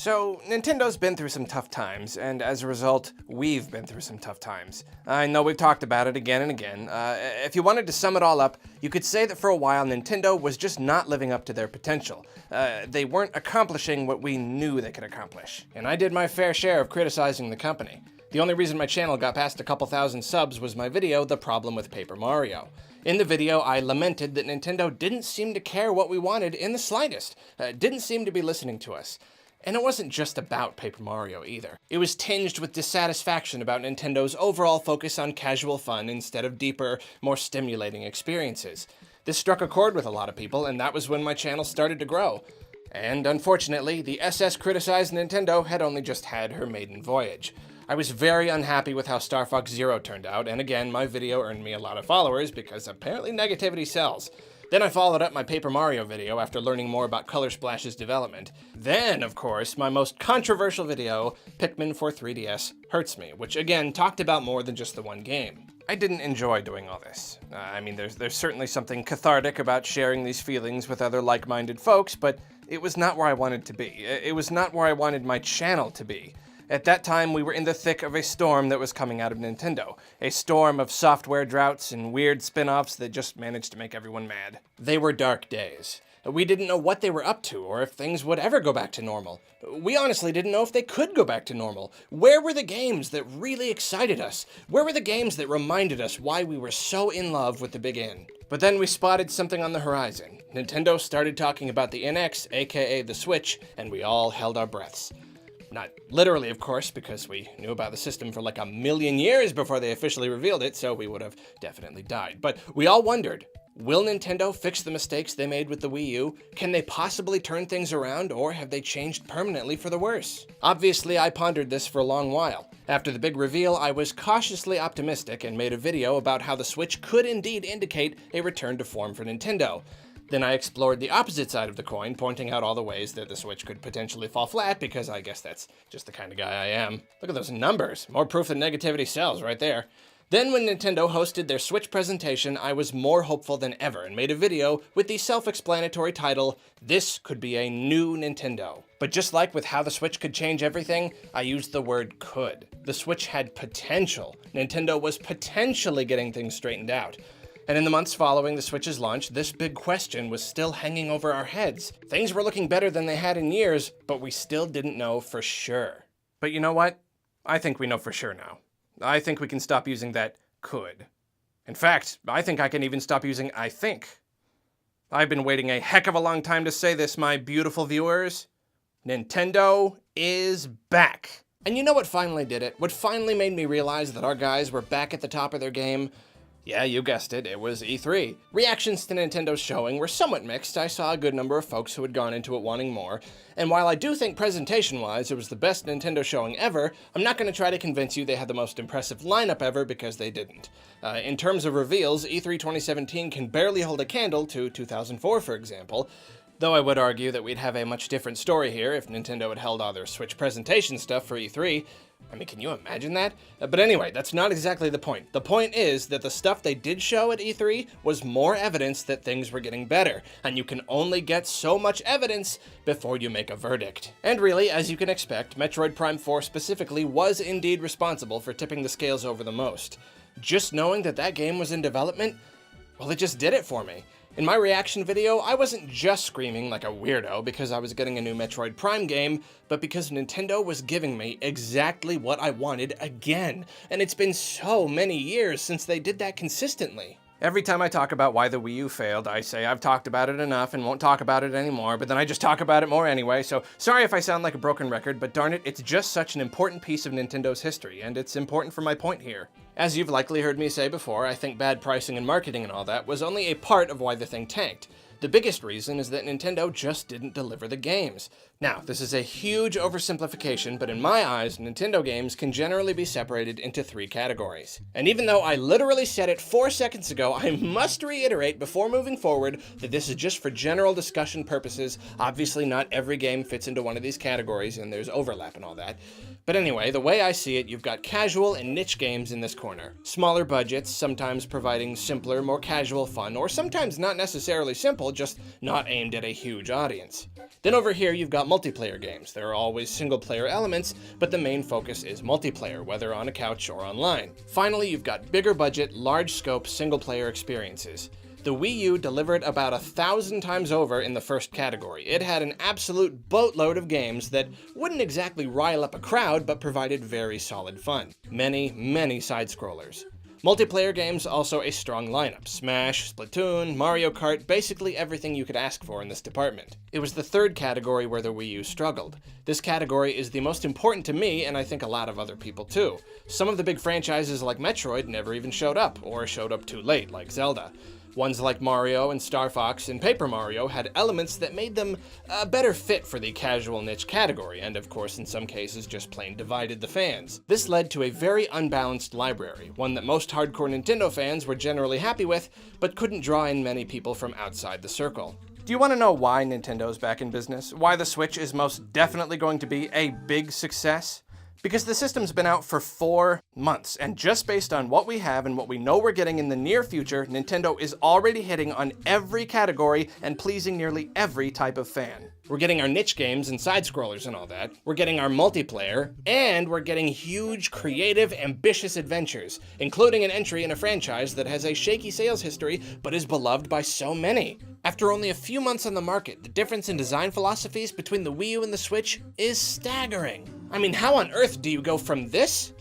So, Nintendo's been through some tough times, and as a result, we've been through some tough times. I know we've talked about it again and again. If you wanted to sum it all up, you could say that for a while Nintendo was just not living up to their potential. They weren't accomplishing what we knew they could accomplish. And I did my fair share of criticizing the company. The only reason my channel got past a couple thousand subs was my video, The Problem with Paper Mario. In the video, I lamented that Nintendo didn't seem to care what we wanted in the slightest. Didn't seem to be listening to us. And it wasn't just about Paper Mario either. It was tinged with dissatisfaction about Nintendo's overall focus on casual fun instead of deeper, more stimulating experiences. This struck a chord with a lot of people, and that was when my channel started to grow. And unfortunately, the SS criticized Nintendo had only just had her maiden voyage. I was very unhappy with how Star Fox Zero turned out, and again, my video earned me a lot of followers because apparently negativity sells. Then I followed up my Paper Mario video after learning more about Color Splash's development. Then, of course, my most controversial video, Pikmin for 3DS Hurts Me, which again talked about more than just the one game. I didn't enjoy doing all this. There's certainly something cathartic about sharing these feelings with other like-minded folks, but it was not where I wanted to be. It was not where I wanted my channel to be. At that time, we were in the thick of a storm that was coming out of Nintendo. A storm of software droughts and weird spin-offs that just managed to make everyone mad. They were dark days. We didn't know what they were up to, or if things would ever go back to normal. We honestly didn't know if they could go back to normal. Where were the games that really excited us? Where were the games that reminded us why we were so in love with the Big N? But then we spotted something on the horizon. Nintendo started talking about the NX, aka the Switch, and we all held our breaths. Not literally, of course, because we knew about the system for like a million years before they officially revealed it, so we would have definitely died. But we all wondered, will Nintendo fix the mistakes they made with the Wii U? Can they possibly turn things around, or have they changed permanently for the worse? Obviously, I pondered this for a long while. After the big reveal, I was cautiously optimistic and made a video about how the Switch could indeed indicate a return to form for Nintendo. Then I explored the opposite side of the coin, pointing out all the ways that the Switch could potentially fall flat, because I guess that's just the kind of guy I am. Look at those numbers. More proof that negativity sells right there. Then when Nintendo hosted their Switch presentation, I was more hopeful than ever and made a video with the self-explanatory title, This Could Be a New Nintendo. But just like with how the Switch could change everything, I used the word could. The Switch had potential. Nintendo was potentially getting things straightened out. And in the months following the Switch's launch, this big question was still hanging over our heads. Things were looking better than they had in years, but we still didn't know for sure. But you know what? I think we know for sure now. I think we can stop using that could. In fact, I think I can even stop using I think. I've been waiting a heck of a long time to say this, my beautiful viewers. Nintendo is back. And you know what finally did it? What finally made me realize that our guys were back at the top of their game? Yeah, you guessed it was E3. Reactions to Nintendo's showing were somewhat mixed. I saw a good number of folks who had gone into it wanting more, and while I do think presentation-wise it was the best Nintendo showing ever, I'm not going to try to convince you they had the most impressive lineup ever, because they didn't. In terms of reveals, E3 2017 can barely hold a candle to 2004, for example, though I would argue that we'd have a much different story here if Nintendo had held all their Switch presentation stuff for E3. I mean, can you imagine that? But anyway, that's not exactly the point. The point is that the stuff they did show at E3 was more evidence that things were getting better, and you can only get so much evidence before you make a verdict. And really, as you can expect, Metroid Prime 4 specifically was indeed responsible for tipping the scales over the most. Just knowing that that game was in development, well, it just did it for me. In my reaction video, I wasn't just screaming like a weirdo because I was getting a new Metroid Prime game, but because Nintendo was giving me exactly what I wanted again. And it's been so many years since they did that consistently. Every time I talk about why the Wii U failed, I say I've talked about it enough and won't talk about it anymore, but then I just talk about it more anyway, so sorry if I sound like a broken record, but darn it, it's just such an important piece of Nintendo's history, and it's important for my point here. As you've likely heard me say before, I think bad pricing and marketing and all that was only a part of why the thing tanked. The biggest reason is that Nintendo just didn't deliver the games. Now, this is a huge oversimplification, but in my eyes, Nintendo games can generally be separated into 3 categories. And even though I literally said it 4 seconds ago, I must reiterate before moving forward that this is just for general discussion purposes. Obviously, not every game fits into one of these categories, and there's overlap and all that. But anyway, the way I see it, you've got casual and niche games in this corner. Smaller budgets, sometimes providing simpler, more casual fun, or sometimes not necessarily simple. accessible, just not aimed at a huge audience. Then over here you've got multiplayer games. There are always single-player elements, but the main focus is multiplayer, whether on a couch or online. Finally, you've got bigger budget, large-scope single-player experiences. The Wii U delivered about 1,000 times over in the first category. It had an absolute boatload of games that wouldn't exactly rile up a crowd, but provided very solid fun. Many side-scrollers. Multiplayer games also a strong lineup. Smash, Splatoon, Mario Kart, basically everything you could ask for in this department. It was the third category where the Wii U struggled. This category is the most important to me, and I think a lot of other people too. Some of the big franchises like Metroid never even showed up, or showed up too late, like Zelda. Ones like Mario and Star Fox and Paper Mario had elements that made them a better fit for the casual niche category, and of course in some cases just plain divided the fans. This led to a very unbalanced library, one that most hardcore Nintendo fans were generally happy with, but couldn't draw in many people from outside the circle. Do you want to know why Nintendo's back in business? Why the Switch is most definitely going to be a big success? Because the system's been out for 4 months, and just based on what we have and what we know we're getting in the near future, Nintendo is already hitting on every category and pleasing nearly every type of fan. We're getting our niche games and side-scrollers and all that, we're getting our multiplayer, and we're getting huge, creative, ambitious adventures, including an entry in a franchise that has a shaky sales history but is beloved by so many. After only a few months on the market, the difference in design philosophies between the Wii U and the Switch is staggering. I mean, how on earth do you go from this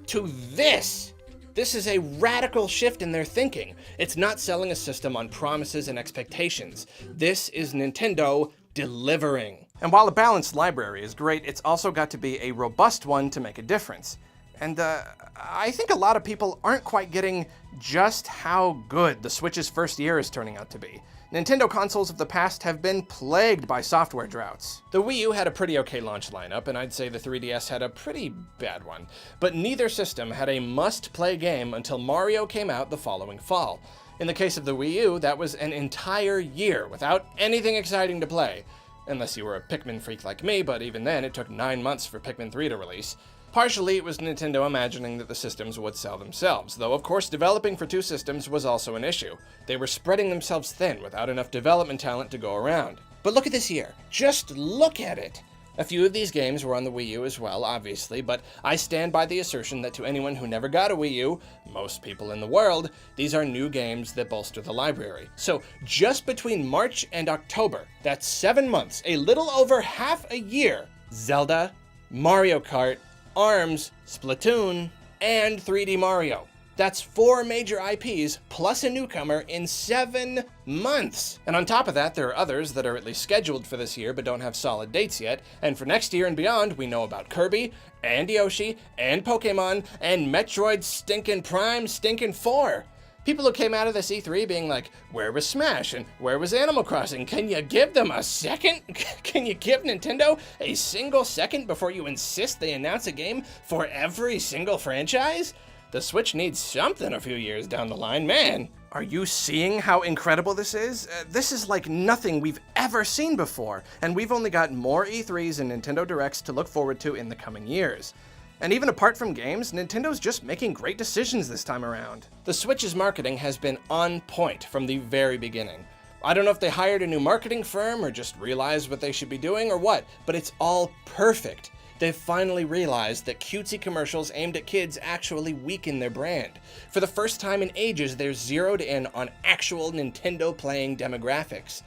to this? This is a radical shift in their thinking. It's not selling a system on promises and expectations. This is Nintendo delivering. And while a balanced library is great, it's also got to be a robust one to make a difference. And I think a lot of people aren't quite getting just how good the Switch's first year is turning out to be. Nintendo consoles of the past have been plagued by software droughts. The Wii U had a pretty okay launch lineup, and I'd say the 3DS had a pretty bad one. But neither system had a must-play game until Mario came out the following fall. In the case of the Wii U, that was an entire year without anything exciting to play. Unless you were a Pikmin freak like me, but even then it took 9 months for Pikmin 3 to release. Partially, it was Nintendo imagining that the systems would sell themselves, though of course developing for 2 systems was also an issue. They were spreading themselves thin without enough development talent to go around. But look at this year. Just look at it! A few of these games were on the Wii U as well, obviously, but I stand by the assertion that to anyone who never got a Wii U, most people in the world, these are new games that bolster the library. So just between March and October, that's 7 months, a little over half a year, Zelda, Mario Kart, ARMS, Splatoon, and 3D Mario. That's 4 major IPs plus a newcomer in 7 months. And on top of that, there are others that are at least scheduled for this year but don't have solid dates yet. And for next year and beyond, we know about Kirby, and Yoshi, and Pokemon, and Metroid Stinkin' Prime Stinkin' 4. People who came out of this E3 being like, where was Smash and where was Animal Crossing? Can you give them a second? Can you give Nintendo a single second before you insist they announce a game for every single franchise? The Switch needs something a few years down the line, man. Are you seeing how incredible this is? This is like nothing we've ever seen before, and we've only got more E3s and Nintendo Directs to look forward to in the coming years. And even apart from games, Nintendo's just making great decisions this time around. The Switch's marketing has been on point from the very beginning. I don't know if they hired a new marketing firm or just realized what they should be doing or what, but it's all perfect. They've finally realized that cutesy commercials aimed at kids actually weaken their brand. For the first time in ages, they're zeroed in on actual Nintendo playing demographics.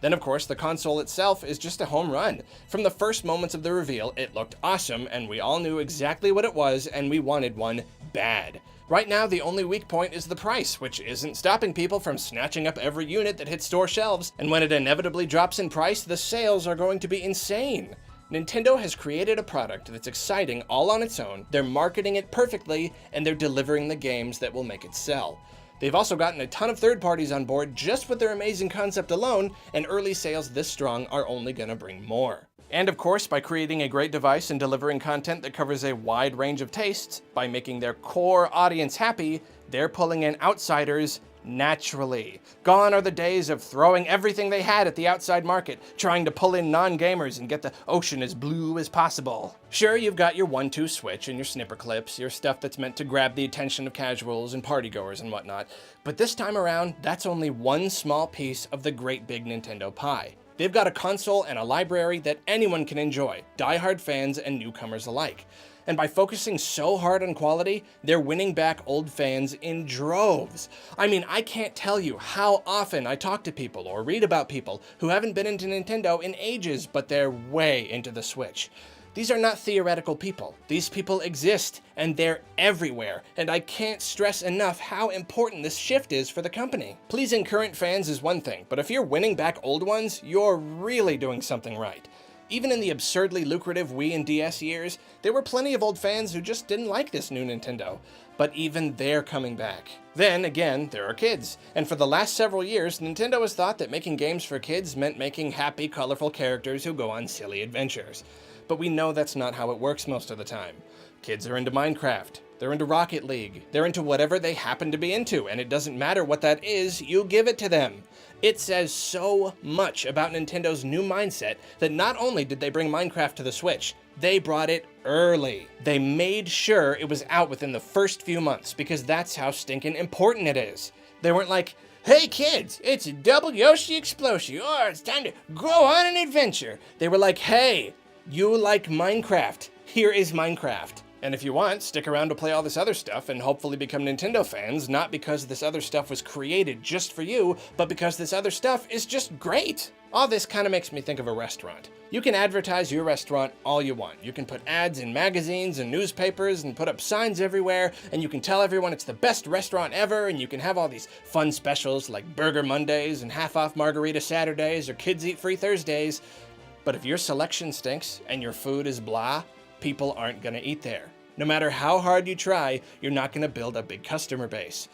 Then, of course, the console itself is just a home run. From the first moments of the reveal, it looked awesome, and we all knew exactly what it was, and we wanted one bad. Right now, the only weak point is the price, which isn't stopping people from snatching up every unit that hits store shelves, and when it inevitably drops in price, the sales are going to be insane. Nintendo has created a product that's exciting all on its own, they're marketing it perfectly, and they're delivering the games that will make it sell. They've also gotten a ton of third parties on board just with their amazing concept alone, and early sales this strong are only gonna bring more. And of course, by creating a great device and delivering content that covers a wide range of tastes, by making their core audience happy, they're pulling in outsiders naturally. Gone are the days of throwing everything they had at the outside market, trying to pull in non-gamers and get the ocean as blue as possible. Sure, you've got your 1-2 switch and your snipper clips, your stuff that's meant to grab the attention of casuals and partygoers and whatnot, but this time around, that's only one small piece of the great big Nintendo pie. They've got a console and a library that anyone can enjoy, diehard fans and newcomers alike. And by focusing so hard on quality, they're winning back old fans in droves. I mean, I can't tell you how often I talk to people or read about people who haven't been into Nintendo in ages, but they're way into the Switch. These are not theoretical people. These people exist, and they're everywhere, and I can't stress enough how important this shift is for the company. Pleasing current fans is one thing, but if you're winning back old ones, you're really doing something right. Even in the absurdly lucrative Wii and DS years, there were plenty of old fans who just didn't like this new Nintendo. But even they're coming back. Then, again, there are kids. And for the last several years, Nintendo has thought that making games for kids meant making happy, colorful characters who go on silly adventures. But we know that's not how it works most of the time. Kids are into Minecraft. They're into Rocket League. They're into whatever they happen to be into, and it doesn't matter what that is, you give it to them. It says so much about Nintendo's new mindset that not only did they bring Minecraft to the Switch, they brought it early. They made sure it was out within the first few months because that's how stinking important it is. They weren't like, hey kids, it's a double Yoshi Explosion, or it's time to go on an adventure. They were like, hey, you like Minecraft, here is Minecraft. And if you want, stick around to play all this other stuff and hopefully become Nintendo fans, not because this other stuff was created just for you, but because this other stuff is just great. All this kind of makes me think of a restaurant. You can advertise your restaurant all you want. You can put ads in magazines and newspapers and put up signs everywhere, and you can tell everyone it's the best restaurant ever, and you can have all these fun specials like Burger Mondays and half-off Margarita Saturdays or Kids Eat Free Thursdays. But if your selection stinks and your food is blah, people aren't gonna eat there. No matter how hard you try, you're not gonna build a big customer base.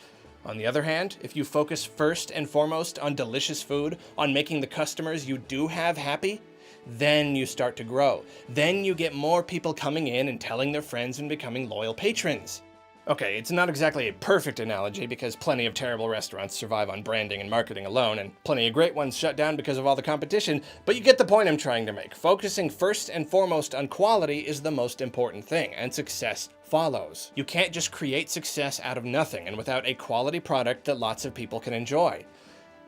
On the other hand, if you focus first and foremost on delicious food, on making the customers you do have happy, then you start to grow. Then you get more people coming in and telling their friends and becoming loyal patrons. Okay, it's not exactly a perfect analogy because plenty of terrible restaurants survive on branding and marketing alone, and plenty of great ones shut down because of all the competition, but you get the point I'm trying to make. Focusing first and foremost on quality is the most important thing, and success follows. You can't just create success out of nothing and without a quality product that lots of people can enjoy.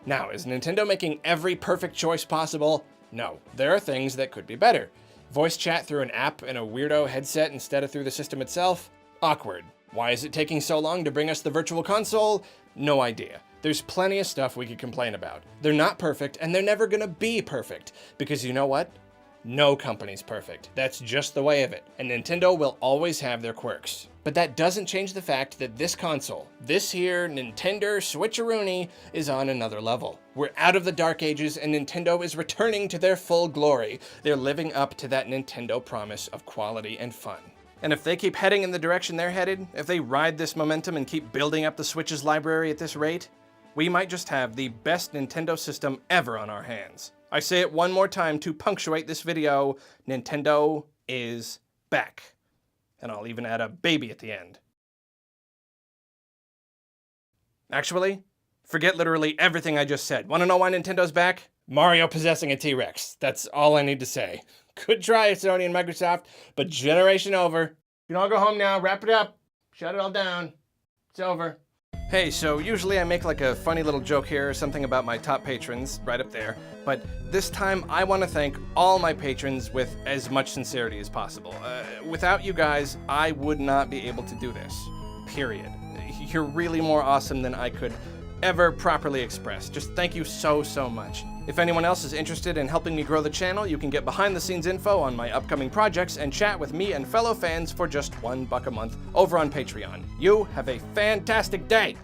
Now, is Nintendo making every perfect choice possible? No, there are things that could be better. Voice chat through an app and a weirdo headset instead of through the system itself? Awkward. Why is it taking so long to bring us the Virtual Console? No idea. There's plenty of stuff we could complain about. They're not perfect, and they're never gonna be perfect. Because you know what? No company's perfect. That's just the way of it. And Nintendo will always have their quirks. But that doesn't change the fact that this console, this here Nintendo Switcheroony, is on another level. We're out of the dark ages, and Nintendo is returning to their full glory. They're living up to that Nintendo promise of quality and fun. And if they keep heading in the direction they're headed, if they ride this momentum and keep building up the Switch's library at this rate, we might just have the best Nintendo system ever on our hands. I say it one more time to punctuate this video, Nintendo is back. And I'll even add a baby at the end. Actually, forget literally everything I just said. Want to know why Nintendo's back? Mario possessing a T-Rex. That's all I need to say. Good try, Sony and Microsoft, but generation over. You can all go home now, wrap it up, shut it all down. It's over. Hey, so usually I make like a funny little joke here or something about my top patrons, right up there, but this time I want to thank all my patrons with as much sincerity as possible. Without you guys, I would not be able to do this, period. You're really more awesome than I could ever properly express. Just thank you so much. If anyone else is interested in helping me grow the channel, you can get behind-the-scenes info on my upcoming projects and chat with me and fellow fans for just $1 a month over on Patreon. You have a fantastic day!